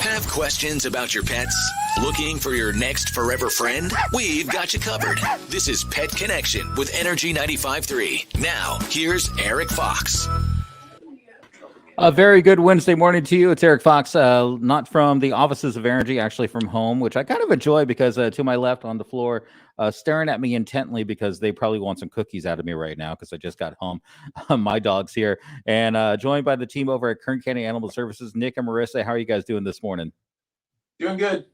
Have questions about your pets? Looking for your next forever friend? We've got you covered. This is Pet Connection with Energy 95.3. Now, here's Erik Fox. A very good Wednesday morning to you. It's Erik Fox, not from the offices of Energy, actually from home, which I kind of enjoy because to my left on the floor, staring at me intently because they probably want some cookies out of me right now because I just got home. My dog's here. And joined by the team over at Kern County Animal Services, Nick and Marissa. How are you guys doing this morning? Doing good.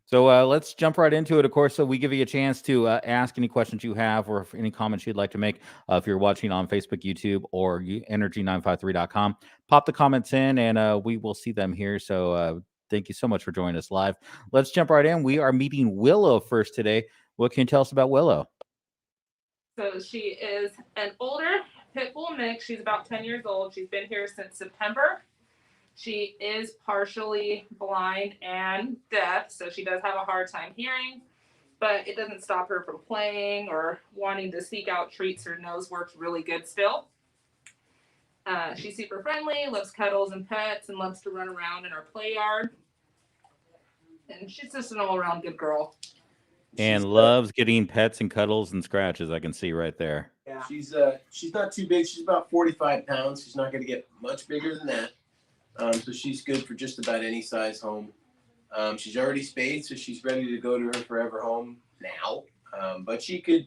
So let's jump right into it. Of course, so we give you a chance to ask any questions you have or any comments you'd like to make. If you're watching on Facebook, YouTube, or energy953.com, pop the comments in and we will see them here. So thank you so much for joining us live. Let's jump right in. We are meeting Willow first today. What can you tell us about Willow? So she is an older pit bull mix. She's about 10 years old. She's been here since September. She is partially blind and deaf, so she does have a hard time hearing, but it doesn't stop her from playing or wanting to seek out treats. Her nose works really good still. She's super friendly, loves cuddles and pets, and loves to run around in our play yard. And she's just an all-around good girl. And loves getting pets and cuddles and scratches, I can see right there. Yeah. She's not too big. She's about 45 pounds. She's not going to get much bigger than that. So she's good for just about any size home. She's already spayed, so she's ready to go to her forever home now. But she could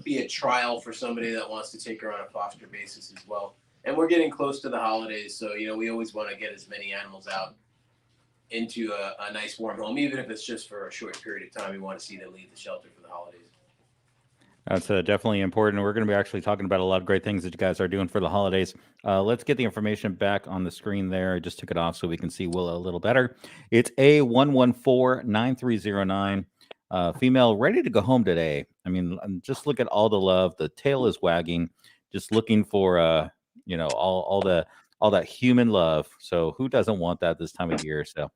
be a trial for somebody that wants to take her on a foster basis as well. And we're getting close to the holidays, so we always want to get as many animals out into a nice warm home, even if it's just for a short period of time. We want to see them leave the shelter for the holidays. That's definitely important. We're going to be actually talking about a lot of great things that you guys are doing for the holidays. Let's get the information back on the screen there. I just took it off so we can see Willow a little better. It's A114-9309. Female ready to go home today. I mean, just look at all the love. The tail is wagging, just looking for, all that human love. So who doesn't want that this time of year? So.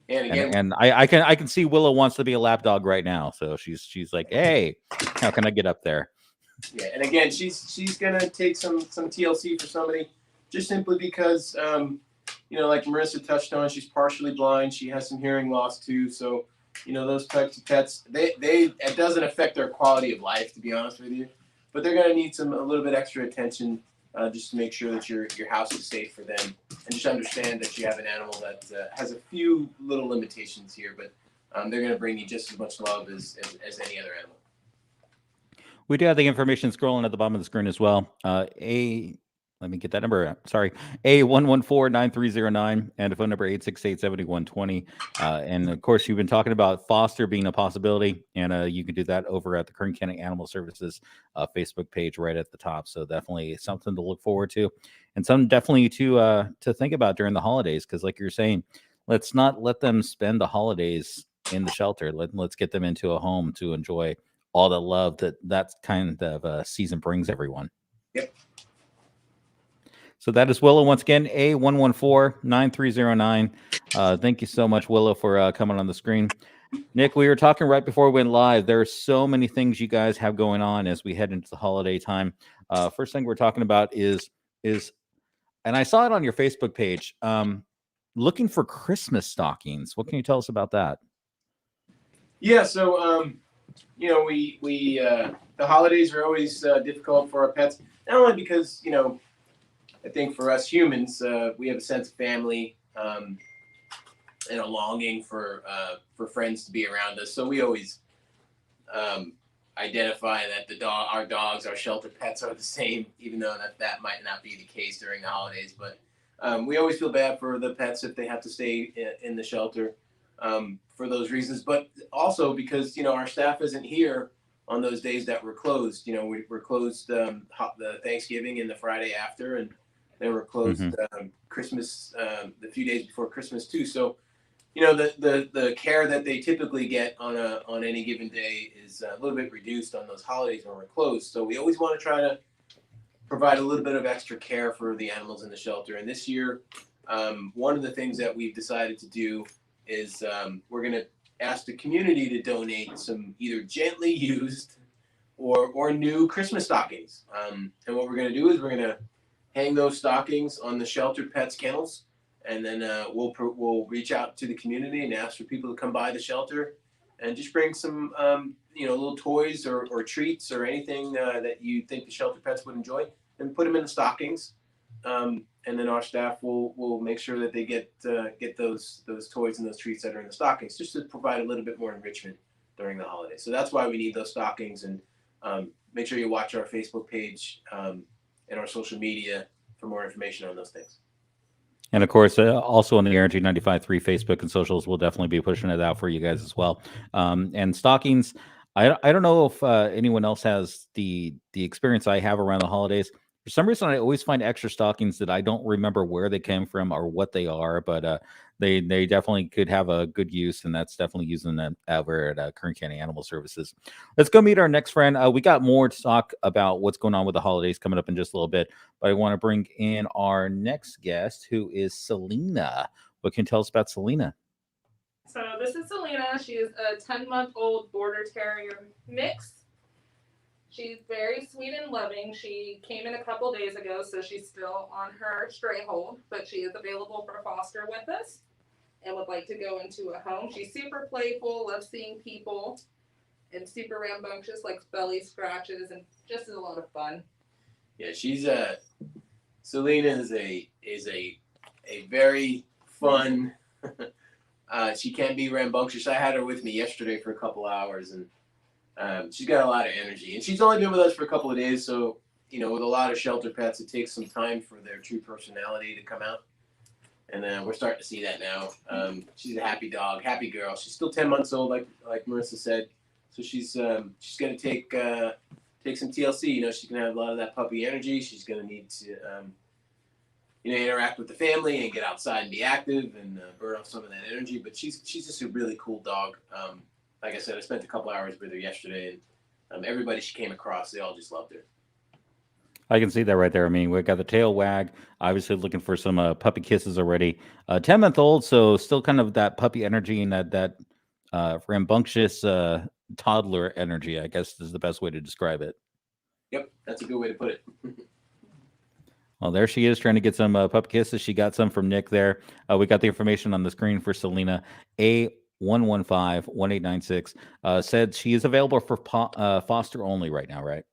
And again, and I can see Willow wants to be a lap dog right now. So she's like, hey, how can I get up there? Yeah, and again, she's gonna take some TLC for somebody, just simply because like Marissa touched on, she's partially blind. She has some hearing loss too. So those types of pets, it doesn't affect their quality of life, to be honest with you, but they're gonna need a little bit extra attention. Just to make sure that your house is safe for them, and just understand that you have an animal that has a few little limitations here, but they're going to bring you just as much love as any other animal. We do have the information scrolling at the bottom of the screen as well. Let me get that number. Sorry, A114-9309 and a phone number 868-7120. And of course, you've been talking about foster being a possibility, and you can do that over at the Kern County Animal Services Facebook page right at the top. So definitely something to look forward to, and something definitely to think about during the holidays. Because like you're saying, let's not let them spend the holidays in the shelter. Let's get them into a home to enjoy all the love that kind of season brings everyone. Yep. So that is Willow once again, A114-9309. Thank you so much, Willow, for coming on the screen. Nick, we were talking right before we went live. There are so many things you guys have going on as we head into the holiday time. First thing we're talking about is, and I saw it on your Facebook page, looking for Christmas stockings. What can you tell us about that? Yeah, so we the holidays are always difficult for our pets, not only because I think for us humans, we have a sense of family and a longing for friends to be around us. So we always identify that our dogs, our shelter pets are the same, even though that might not be the case during the holidays. But we always feel bad for the pets if they have to stay in the shelter for those reasons. But also because, our staff isn't here on those days that we're closed. We're closed the Thanksgiving and the Friday after, and they were closed Christmas, the few days before Christmas too. So, the care that they typically get on any given day is a little bit reduced on those holidays when we're closed. So we always want to try to provide a little bit of extra care for the animals in the shelter. And this year, one of the things that we've decided to do is we're going to ask the community to donate some either gently used or new Christmas stockings. And what we're going to do is we're going to hang those stockings on the shelter pets kennels and then we'll reach out to the community and ask for people to come by the shelter and just bring some little toys or treats or anything that you think the shelter pets would enjoy, and put them in the stockings. And then our staff will make sure that they get those toys and those treats that are in the stockings, just to provide a little bit more enrichment during the holidays. So that's why we need those stockings. And make sure you watch our Facebook page and our social media for more information on those things. And of course, also on the Energy 95.3 Facebook and socials, we'll definitely be pushing it out for you guys as well. And stockings, I don't know if anyone else has the experience I have around the holidays. For some reason, I always find extra stockings that I don't remember where they came from or what they are, but they definitely could have a good use, and that's definitely using them over at Kern County Animal Services. Let's go meet our next friend. We got more to talk about what's going on with the holidays coming up in just a little bit, but I want to bring in our next guest, who is Selena. What can you tell us about Selena? So this is Selena. She is a 10-month-old Border Terrier mix. She's very sweet and loving. She came in a couple days ago, so she's still on her stray hold, but she is available for foster with us and would like to go into a home. She's super playful, loves seeing people, and super rambunctious, likes belly scratches, and just is a lot of fun. Yeah, she's Selena is a very fun. She can be rambunctious. I had her with me yesterday for a couple hours, and she's got a lot of energy, and she's only been with us for a couple of days. So, with a lot of shelter pets, it takes some time for their true personality to come out. And we're starting to see that now. She's a happy dog, happy girl. She's still 10 months old, like Marissa said. So she's going to take some TLC. She's going to have a lot of that puppy energy. She's going to need to, interact with the family and get outside and be active and burn off some of that energy. But she's just a really cool dog. Like I said, I spent a couple hours with her yesterday, and everybody she came across, they all just loved her. I can see that right there. I mean, we got the tail wag, obviously looking for some puppy kisses already. 10-month-old, so still kind of that puppy energy and that rambunctious toddler energy, I guess is the best way to describe it. Yep, that's a good way to put it. Well, there she is trying to get some puppy kisses. She got some from Nick there. We got the information on the screen for Selena. 115-1896 said she is available for foster only right now, right?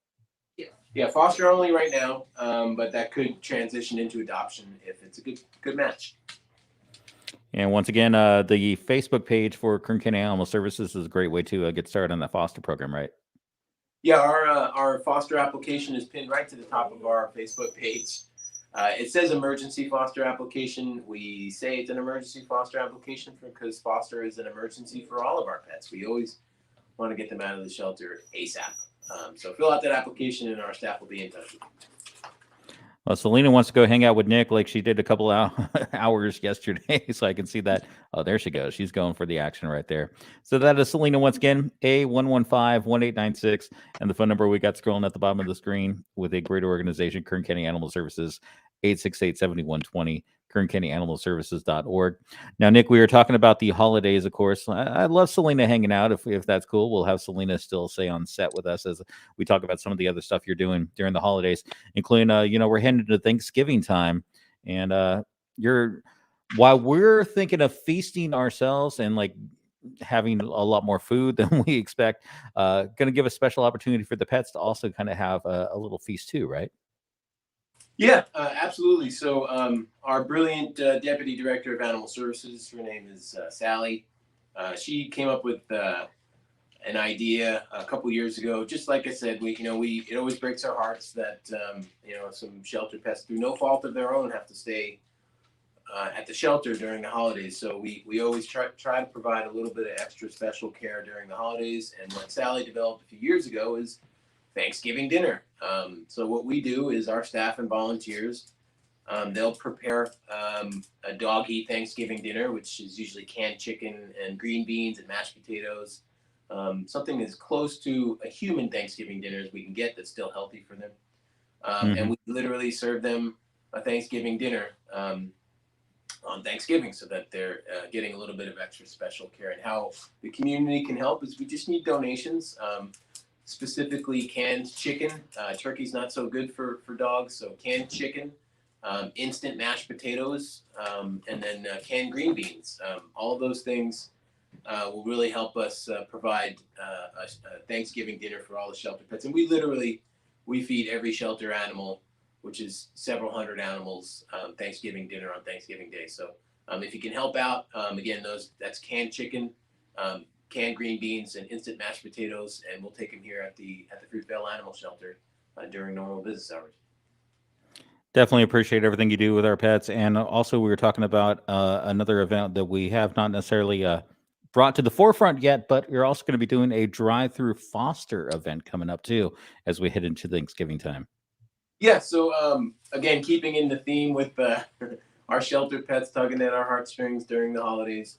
Yeah, foster only right now, but that could transition into adoption if it's a good match. And once again, the Facebook page for Kern County Animal Services is a great way to get started on that foster program, right? Yeah, our foster application is pinned right to the top of our Facebook page. It says emergency foster application. We say it's an emergency foster application because foster is an emergency for all of our pets. We always want to get them out of the shelter ASAP. So fill out that application and our staff will be in touch with you. Well, Selena wants to go hang out with Nick like she did a couple hours yesterday. So I can see that. Oh, there she goes. She's going for the action right there. So that is Selena once again, 115-1896. And the phone number we got scrolling at the bottom of the screen with a great organization, Kern County Animal Services, 868-7120. KernCountyAnimalServices.org. Now, Nick, we were talking about the holidays, of course. I love Selena hanging out. If that's cool, we'll have Selena still stay on set with us as we talk about some of the other stuff you're doing during the holidays, including, we're heading into Thanksgiving time. And while we're thinking of feasting ourselves and like having a lot more food than we expect, going to give a special opportunity for the pets to also kind of have a little feast too, right? Yeah, absolutely. So our brilliant Deputy Director of Animal Services, her name is Sally. She came up with an idea a couple years ago. Just like I said, it always breaks our hearts that some shelter pets, through no fault of their own, have to stay at the shelter during the holidays. So we always try to provide a little bit of extra special care during the holidays. And what Sally developed a few years ago is Thanksgiving dinner. So what we do is our staff and volunteers, they'll prepare a dog-eat Thanksgiving dinner, which is usually canned chicken and green beans and mashed potatoes. Something as close to a human Thanksgiving dinner as we can get that's still healthy for them. And we literally serve them a Thanksgiving dinner on Thanksgiving so that they're getting a little bit of extra special care. And how the community can help is we just need donations. Specifically canned chicken. Turkey's not so good for dogs, so canned chicken instant mashed potatoes, and then canned green beans. All of those things will really help us provide a Thanksgiving dinner for all the shelter pets. And we feed every shelter animal, which is several hundred animals, Thanksgiving dinner on Thanksgiving Day. So if you can help out, again, that's canned chicken, canned green beans, and instant mashed potatoes, and we'll take them here at the Fruitvale Animal Shelter during normal business hours. Definitely appreciate everything you do with our pets. And also, we were talking about another event that we have not necessarily brought to the forefront yet, but you're also going to be doing a drive-through foster event coming up too as we head into Thanksgiving time. Yeah. So again, keeping in the theme with our shelter pets tugging at our heartstrings during the holidays.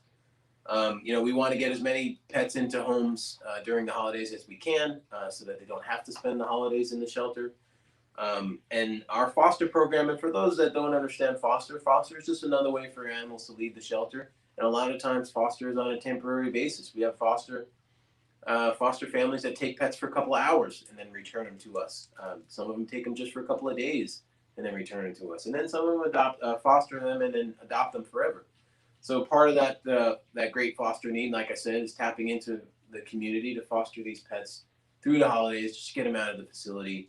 We want to get as many pets into homes during the holidays as we can, so that they don't have to spend the holidays in the shelter. And our foster program, and for those that don't understand foster is just another way for animals to leave the shelter. And a lot of times foster is on a temporary basis. We have foster families that take pets for a couple of hours and then return them to us. Some of them take them just for a couple of days and then return them to us. And then some of them foster them and then adopt them forever. So part of that great foster need, like I said, is tapping into the community to foster these pets through the holidays, just get them out of the facility,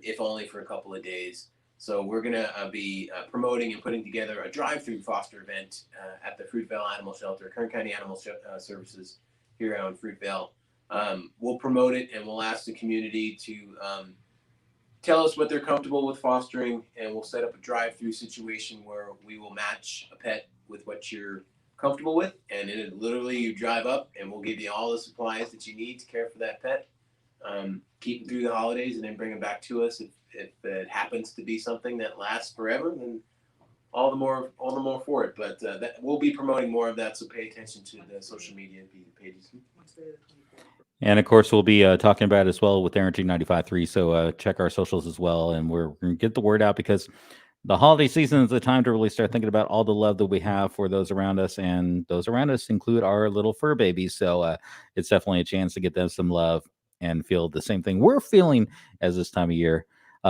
if only for a couple of days. So we're going to be promoting and putting together a drive-through foster event at the Fruitvale Animal Shelter, Kern County Animal Services here out in Fruitvale. We'll promote it, and we'll ask the community to tell us what they're comfortable with fostering, and we'll set up a drive-through situation where we will match a pet with what you're comfortable with. And literally you drive up and we'll give you all the supplies that you need to care for that pet. Keep them through the holidays and then bring them back to us. If it happens to be something that lasts forever, then all the more for it. But that we'll be promoting more of that, so pay attention to the social media pages. And of course, we'll be talking about it as well with Energy 95.3. So check our socials as well, and we're going to get the word out, because the holiday season is the time to really start thinking about all the love that we have for those around us, and those around us include our little fur babies. So it's definitely a chance to get them some love and feel the same thing we're feeling as this time of year.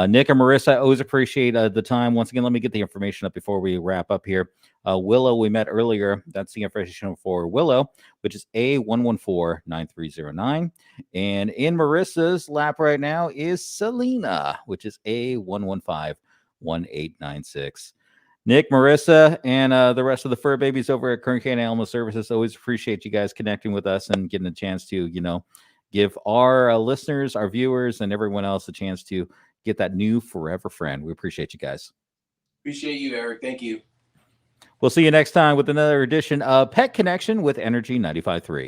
Nick and Marissa, I always appreciate the time. Once again, let me get the information up before we wrap up here. Willow, we met earlier. That's the information for Willow, which is A114-9309. And in Marissa's lap right now is Selena, which is A115-1896. Nick, Marissa, and the rest of the fur babies over at Kern County Animal Services, always appreciate you guys connecting with us and getting a chance to, give our listeners, our viewers, and everyone else a chance to get that new forever friend. We appreciate you guys. Appreciate you, Eric. Thank you. We'll see you next time with another edition of Pet Connection with Energy 95.3.